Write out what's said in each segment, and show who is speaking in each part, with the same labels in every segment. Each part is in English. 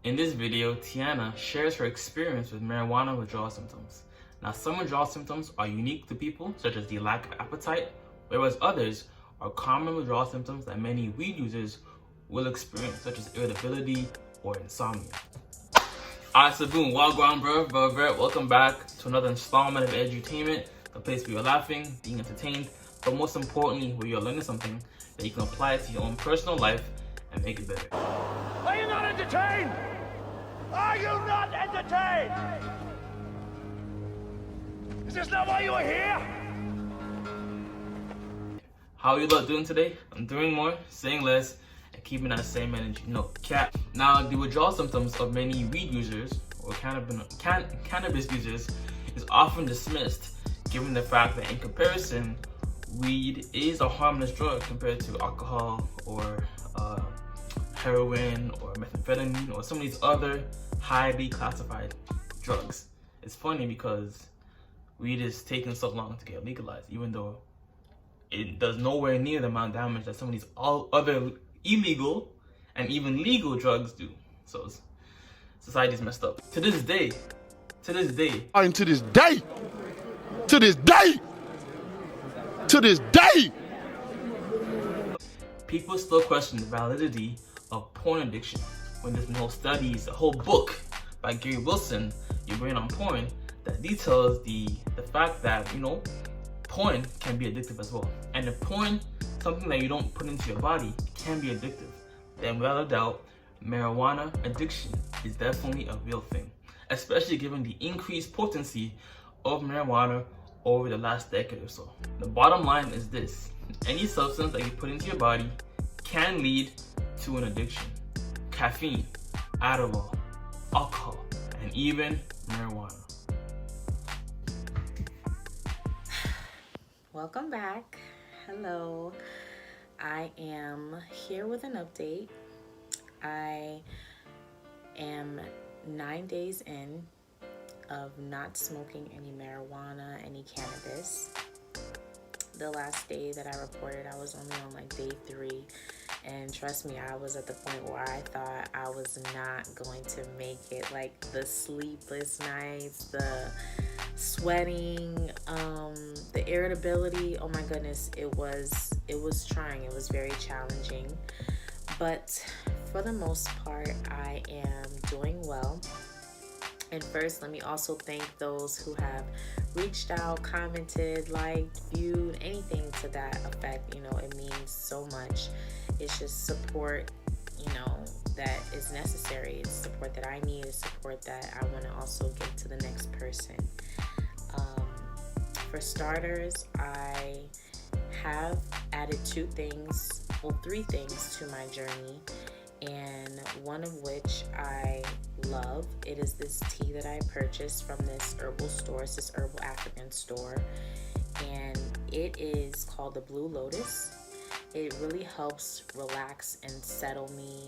Speaker 1: In this video, Tiana shares her experience with marijuana withdrawal symptoms. Now, some withdrawal symptoms are unique to people, such as the lack of appetite, whereas others are common withdrawal symptoms that many weed users will experience, such as irritability or insomnia. Alright, so boom, wagwan bro, welcome back to another installment of Edutainment, the place where you're laughing, being entertained, but most importantly, where you're learning something that you can apply to your own personal life and make it better.
Speaker 2: Are you not entertained? Are you not entertained? Is this not why you are here?
Speaker 1: How are you lot doing today? I'm doing more, saying less, and keeping that same energy. No cap. Now, the withdrawal symptoms of many weed users or cannabis users is often dismissed, given the fact that in comparison, weed is a harmless drug compared to alcohol or heroin or methamphetamine or some of these other highly classified drugs. It's funny because weed is taking so long to get legalized, even though it does nowhere near the amount of damage that some of these all other illegal and even legal drugs do. So society's messed up. To this day, people still question the validity of porn addiction when there's no studies, a whole book by Gary Wilson, Your Brain on Porn, that details the fact that, you know, porn can be addictive as well. And if porn, something that you don't put into your body, can be addictive, then without a doubt, marijuana addiction is definitely a real thing, especially given the increased potency of marijuana over the last decade or so. The bottom line is this: any substance that you put into your body can lead to an addiction. Caffeine, Adderall, alcohol, and even marijuana.
Speaker 3: Welcome back. Hello. I am here with an update. I am 9 days in of not smoking any marijuana, any cannabis. The last day that I reported, I was only on like day 3. And trust me, I was at the point where I thought I was not going to make it. Like the sleepless nights, the sweating, the irritability. Oh my goodness, it was trying. It was very challenging. But for the most part, I am doing well. And first, let me also thank those who have reached out, commented, liked, viewed, anything to that effect. You know, it means so much. It's just support, you know, that is necessary. It's support that I need. It's support that I want to also give to the next person. For starters, I have added 3 things to my journey, and one of which I love. It is this tea that I purchased from this herbal store. It's this herbal African store, and it is called the Blue Lotus. It really helps relax and settle me,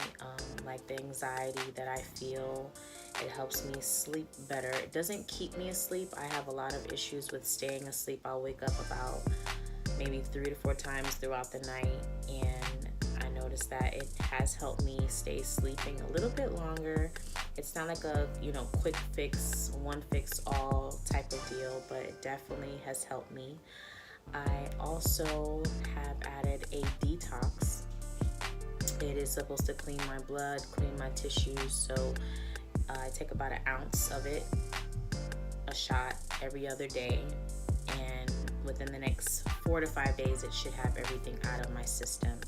Speaker 3: like the anxiety that I feel. It helps me sleep better. It doesn't keep me asleep. I have a lot of issues with staying asleep. I'll wake up about maybe 3 to 4 times throughout the night, and I noticed that it has helped me stay sleeping a little bit longer. It's not like a, you know, quick fix, one fix all type of deal, but it definitely has helped me. I also have added a detox. It is supposed to clean my blood, clean my tissues, so I take about 1 ounce of it, a shot every other day, and within the next 4 to 5 days it should have everything out of my system,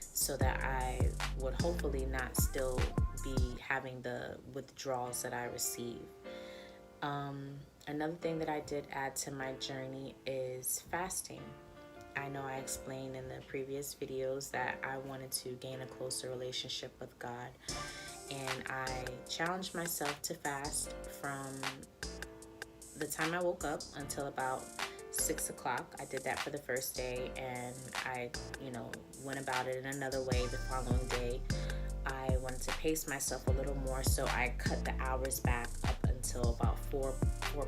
Speaker 3: so that I would hopefully not still be having the withdrawals that I receive. Another thing that I did add to my journey is fasting. I know I explained in the previous videos that I wanted to gain a closer relationship with God, and I challenged myself to fast from the time I woke up until about 6 o'clock. I did that for the first day, and I, you know, went about it in another way the following day. I wanted to pace myself a little more, so I cut the hours back up until about 4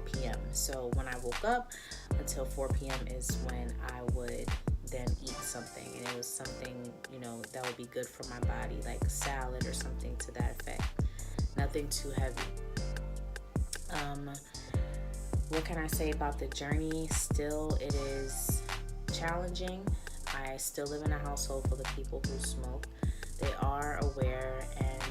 Speaker 3: p.m. So when I woke up until 4 p.m. is when I would then eat something, and it was something, you know, that would be good for my body, like a salad or something to that effect. nothing too heavy. What can I say about the journey? Still, it is challenging. I still live in a household full of people who smoke. They are aware and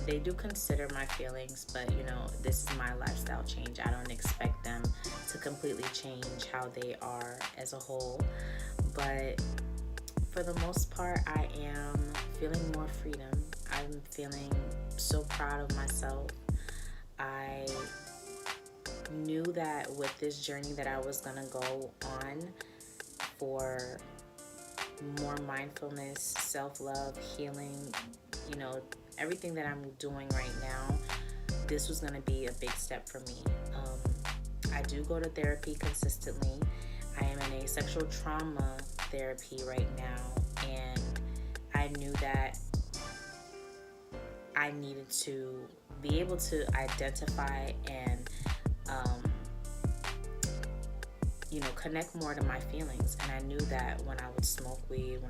Speaker 3: they do consider my feelings, but you know, this is my lifestyle change. I don't expect them to completely change how they are as a whole. But for the most part, I am feeling more freedom. I'm feeling so proud of myself. I knew that with this journey that I was gonna go on for more mindfulness, self-love, healing, you know, everything that I'm doing right now, this was gonna be a big step for me. I do go to therapy consistently. I am in a sexual trauma therapy right now, and I knew that I needed to be able to identify and you know, connect more to my feelings. And I knew that when I would smoke weed,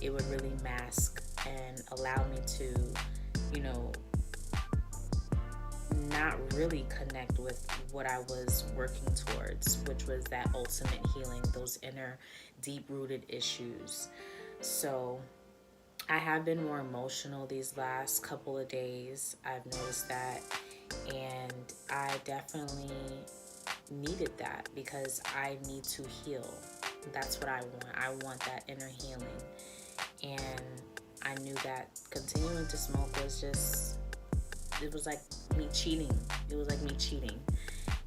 Speaker 3: it would really mask and allow me to, you know, not really connect with what I was working towards, which was that ultimate healing, those inner deep-rooted issues. So I have been more emotional these last couple of days. I've noticed that, and I definitely needed that because I need to heal. That's what I want. I want that inner healing. And I knew that continuing to smoke was just, it was like me cheating. It was like me cheating.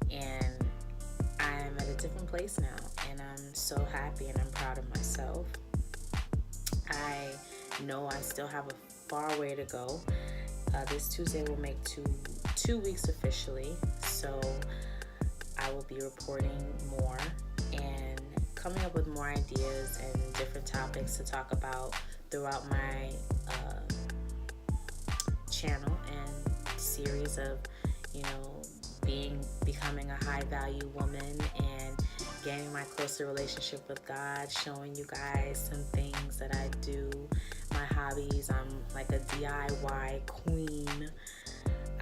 Speaker 3: And I'm at a different place now, and I'm so happy and I'm proud of myself. I know I still have a far way to go. This Tuesday will make two weeks officially, so I will be reporting more and coming up with more ideas and different topics to talk about throughout my channel and series of, you know, becoming a high value woman and gaining my closer relationship with God, showing you guys some things that I do, my hobbies. I'm like a DIY queen.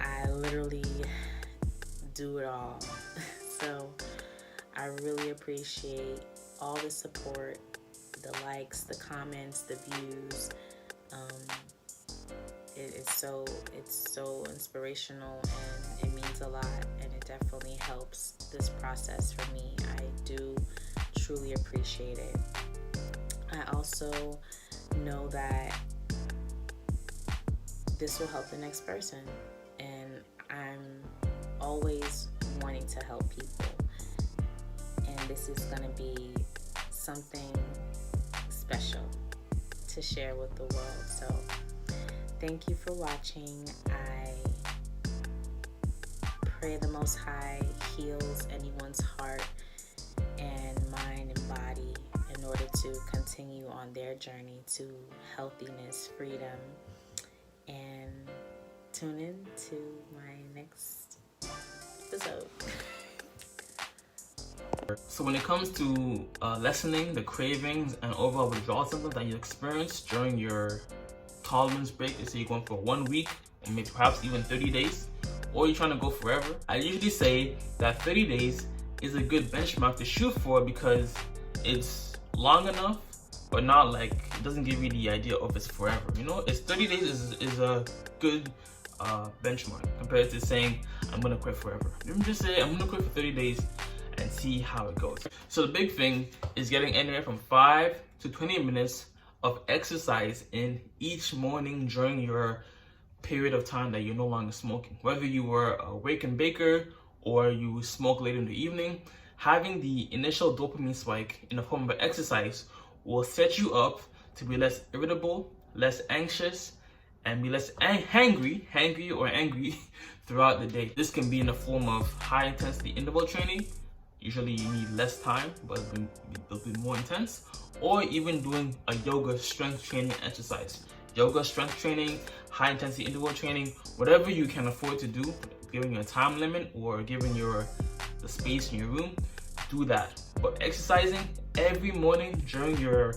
Speaker 3: I literally do it all. So I really appreciate all the support, the likes, the comments, the views. It's so inspirational, and it means a lot, and it definitely helps this process for me. I do truly appreciate it. I also know that this will help the next person, and I'm always wanting to help people, and this is going to be something special to share with the world. So thank you for watching. I pray the Most High heals anyone's heart and mind and body in order to continue on their journey to healthiness, freedom, and tune in to my next episode.
Speaker 1: So when it comes to lessening the cravings and overall withdrawal symptoms that you experience during your tolerance break, let's say you're going for 1 week or maybe perhaps even 30 days, or you're trying to go forever, I usually say that 30 days is a good benchmark to shoot for because it's long enough, but not like, it doesn't give you the idea of it's forever. You know, it's 30 days is a good benchmark compared to saying I'm gonna quit forever. Let me just say I'm gonna quit for 30 days and see how it goes. So the big thing is getting anywhere from 5 to 20 minutes of exercise in each morning during your period of time that you're no longer smoking. Whether you were a wake and baker or you smoke later in the evening, having the initial dopamine spike in the form of exercise will set you up to be less irritable, less anxious, and be less hangry throughout the day. This can be in the form of high intensity interval training. Usually you need less time, but it'll be more intense. Or even doing a yoga strength training exercise. Yoga, strength training, high intensity interval training, whatever you can afford to do, given your time limit or given the space in your room, do that. But exercising every morning during your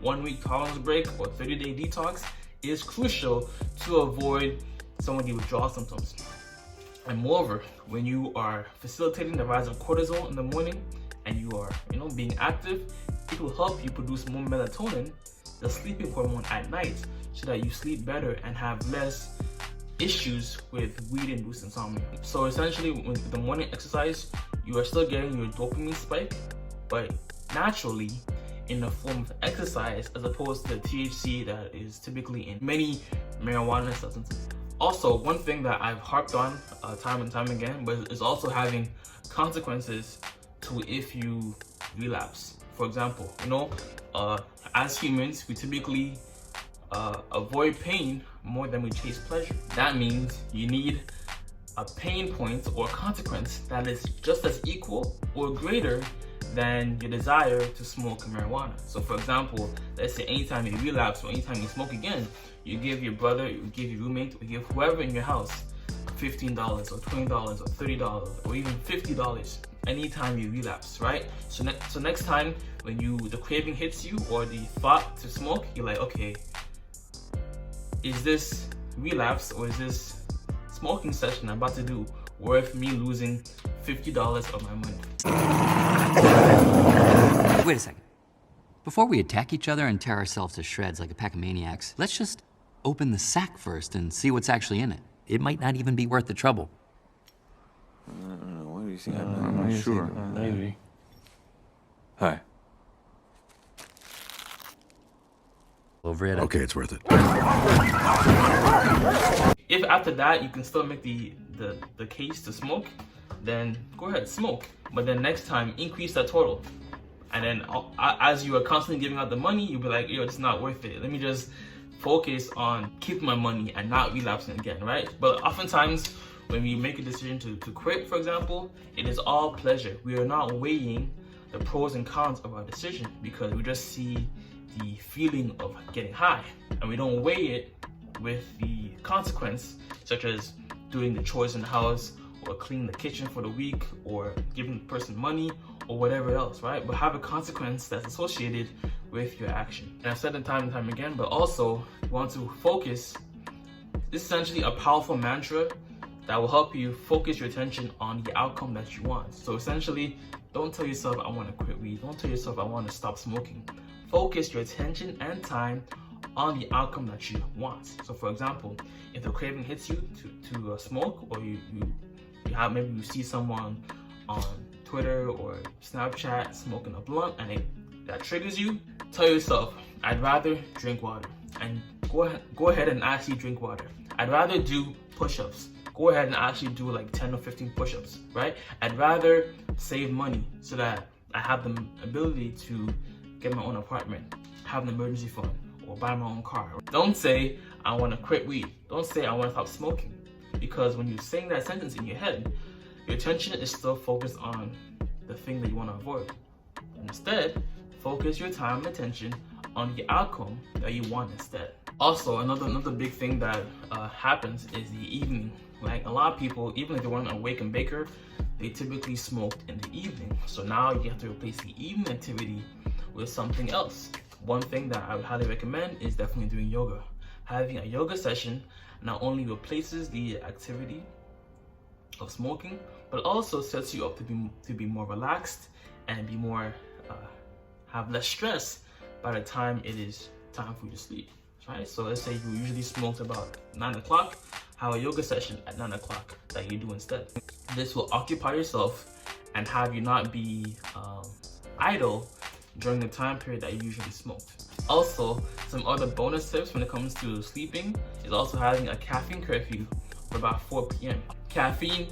Speaker 1: 1 week tolerance break or 30-day detox is crucial to avoid some of the withdrawal symptoms. And moreover, when you are facilitating the rise of cortisol in the morning and you are, being active, it will help you produce more melatonin, the sleeping hormone, at night, so that you sleep better and have less issues with weed-induced insomnia. So essentially, with the morning exercise, you are still getting your dopamine spike, but naturally in the form of exercise, as opposed to the THC that is typically in many marijuana substances. Also, one thing that I've harped on time and time again, but is also having consequences to if you relapse. For example, as humans, we typically avoid pain more than we chase pleasure. That means you need a pain point or consequence that is just as equal or greater than your desire to smoke marijuana. So for example, let's say anytime you relapse or anytime you smoke again, you give your brother, you give your roommate, or give whoever in your house $15 or $20 or $30 or even $50 anytime you relapse, right? So next time when the craving hits you or the thought to smoke, you're like, okay, is this relapse or is this smoking session I'm about to do worth me losing $50 of my money?
Speaker 4: Wait a second. Before we attack each other and tear ourselves to shreds like a pack of maniacs, let's just open the sack first and see what's actually in it. It might not even be worth the trouble.
Speaker 5: I don't know. What do you think? I'm not sure.
Speaker 6: Maybe.
Speaker 5: Hi.
Speaker 4: Over it.
Speaker 6: Okay, it's worth it.
Speaker 1: If after that you can still make the case to smoke, then go ahead, smoke. But then next time, increase that total. And then as you are constantly giving out the money, you'll be like, yo, it's not worth it. Let me just focus on keeping my money and not relapsing again, right? But oftentimes, when we make a decision to quit, for example, it is all pleasure. We are not weighing the pros and cons of our decision because we just see the feeling of getting high and we don't weigh it with the consequence, such as doing the chores in the house or cleaning the kitchen for the week or giving the person money or whatever else, right? But have a consequence that's associated with your action. And I've said it time and time again, but also you want to focus. This is essentially a powerful mantra that will help you focus your attention on the outcome that you want. So essentially, don't tell yourself, I want to quit weed. Don't tell yourself, I want to stop smoking. Focus your attention and time on the outcome that you want. So for example, if the craving hits you to smoke, or you maybe you see someone on Twitter or Snapchat smoking a blunt and that triggers you, tell yourself, I'd rather drink water. And go ahead and actually drink water. I'd rather do push-ups. Go ahead and actually do like 10 or 15 push-ups, right? I'd rather save money so that I have the ability to get my own apartment, have an emergency fund, or buy my own car. Don't say, I want to quit weed. Don't say, I want to stop smoking. Because when you're saying that sentence in your head, your attention is still focused on the thing that you want to avoid. Instead, focus your time and attention on the outcome that you want instead. Also, another big thing that happens is the evening. Like a lot of people, even if they want to wake and baker, they typically smoked in the evening. So now you have to replace the evening activity with something else. One thing that I would highly recommend is definitely doing yoga. Having a yoga session not only replaces the activity of smoking, but also sets you up to be more relaxed and be more have less stress by the time it is time for you to sleep. Right? So let's say you usually smoked about 9 o'clock, have a yoga session at 9 o'clock that you do instead. This will occupy yourself and have you not be idle during the time period that you usually smoked. Also, some other bonus tips when it comes to sleeping is also having a caffeine curfew for about 4 p.m. Caffeine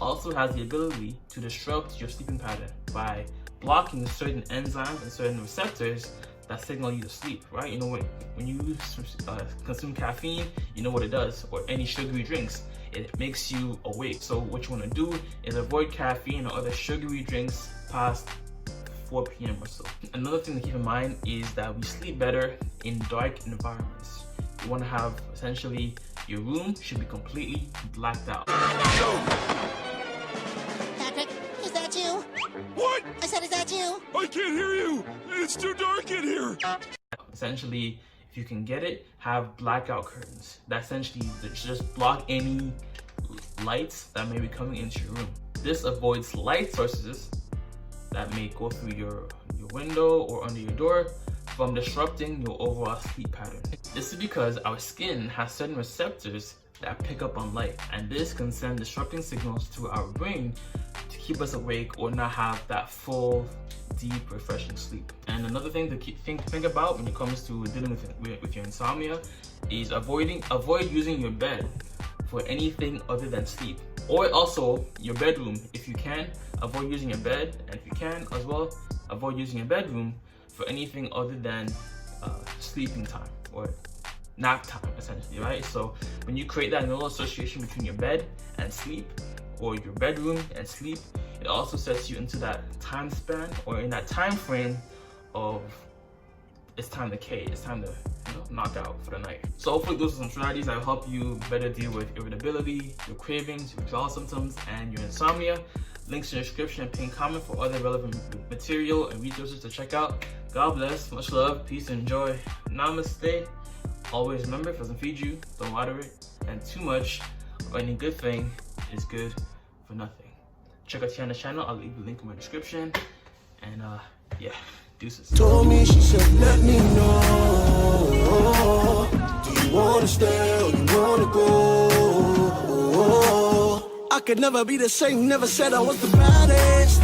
Speaker 1: also has the ability to disrupt your sleeping pattern by blocking certain enzymes and certain receptors that signal you to sleep, right? You know, when you consume caffeine, you know what it does, or any sugary drinks, it makes you awake. So what you want to do is avoid caffeine or other sugary drinks past 4 p.m. or so. Another thing to keep in mind is that we sleep better in dark environments. You want to have, essentially, your room should be completely blacked out.
Speaker 7: Patrick, is that you?
Speaker 2: What?
Speaker 7: I said, is that you?
Speaker 2: I can't hear you. It's too dark in here.
Speaker 1: Essentially, if you can get it, have blackout curtains that essentially just block any lights that may be coming into your room. This avoids light sources that may go through your window or under your door from disrupting your overall sleep pattern. This is because our skin has certain receptors that pick up on light, and this can send disrupting signals to our brain to keep us awake or not have that full, deep, refreshing sleep. And another thing to think about when it comes to dealing with your insomnia is avoid using your bed for anything other than sleep, or also your bedroom. If you can, avoid using your bed, and if you can as well, avoid using your bedroom for anything other than sleeping time or nap time, essentially, right? So when you create that neural association between your bed and sleep, or your bedroom and sleep, it also sets you into that time span or in that time frame of it's time to K, it's time to knock out for the night. So hopefully those are some strategies that will help you better deal with irritability, your cravings, your withdrawal symptoms, and your insomnia. Links in the description and pinned comment for other relevant material and resources to check out. God bless, much love, peace, and joy. Namaste. Always remember, if it doesn't feed you, don't water it, and too much of any good thing is good for nothing. Check out Tiana's channel, I'll leave the link in my description, and yeah, deuces.
Speaker 6: Told me, she said, let me know, do you wanna stay or you wanna go? I could never be the same, never said I was the baddest.